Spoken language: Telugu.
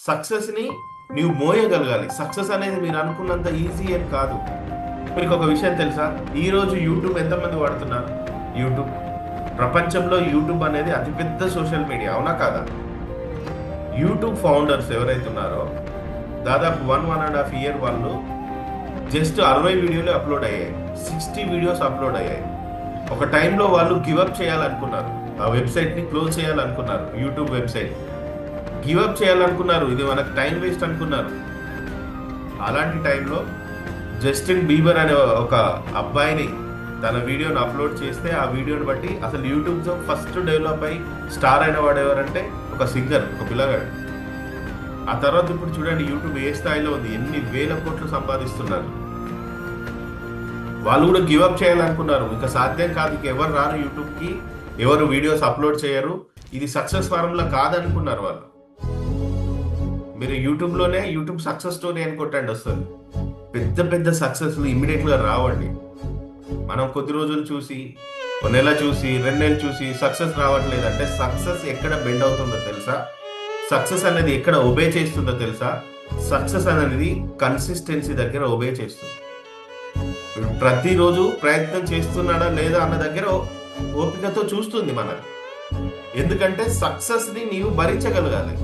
సక్సెస్ని నీవు మోయగలగాలి. సక్సెస్ అనేది మీరు అనుకున్నంత ఈజీ అని కాదు. మీకు ఒక విషయం తెలుసా? ఈరోజు యూట్యూబ్ ఎంతమంది వాడుతున్నారు? యూట్యూబ్ ప్రపంచంలో యూట్యూబ్ అనేది అతిపెద్ద సోషల్ మీడియా, అవునా కాదా? యూట్యూబ్ ఫౌండర్స్ ఎవరైతే ఉన్నారో దాదాపు 1.5 year వాళ్ళు జస్ట్ 60 వీడియోలు అప్లోడ్ అయ్యాయి, 60 వీడియోస్ అప్లోడ్ అయ్యాయి. ఒక టైంలో వాళ్ళు గివప్ చేయాలనుకున్నారు, ఆ వెబ్సైట్ని క్లోజ్ చేయాలనుకున్నారు. యూట్యూబ్ వెబ్సైట్ గివప్ చేయాలనుకున్నారు, ఇది మనకు టైం వేస్ట్ అనుకున్నారు. అలాంటి టైంలో జస్టిన్ బీబర్ అనే ఒక అబ్బాయిని తన వీడియోని అప్లోడ్ చేస్తే ఆ వీడియోని బట్టి అసలు యూట్యూబ్తో ఫస్ట్ డెవలప్ అయ్యి స్టార్ అయిన వాడు ఎవరంటే ఒక సింగర్, ఒక పిల్లగాడు. ఆ తర్వాత ఇప్పుడు చూడండి యూట్యూబ్ ఏ స్థాయిలో ఉంది, ఎన్ని వేల కోట్లు సంపాదిస్తున్నారు. వాళ్ళు కూడా గివప్ చేయాలనుకున్నారు, ఇంకా సాధ్యం కాదు, ఇక ఎవరు రారు యూట్యూబ్కి, ఎవరు వీడియోస్ అప్లోడ్ చేయరు, ఇది సక్సెస్ ఫార్ములా కాదనుకున్నారు వాళ్ళు. మీరు యూట్యూబ్లోనే యూట్యూబ్ సక్సెస్ స్టోరీ అని కొట్టండి, వస్తుంది. పెద్ద పెద్ద సక్సెస్లు ఇమ్మీడియట్గా రావండి. మనం కొద్ది రోజులు చూసి, 1 నెల చూసి, 2 నెలలు చూసి సక్సెస్ రావట్లేదు అంటే సక్సెస్ ఎక్కడ బెండ్ అవుతుందో తెలుసా? సక్సెస్ అనేది ఎక్కడ ఒబే చేస్తుందో తెలుసా? సక్సెస్ అనేది కన్సిస్టెన్సీ దగ్గర ఒబే చేస్తుంది. ప్రతిరోజు ప్రయత్నం చేస్తున్నాడా లేదా అన్న దగ్గర ఓపికతో చూస్తుంది మనకు. ఎందుకంటే సక్సెస్ని నీవు భరించగలగాలి.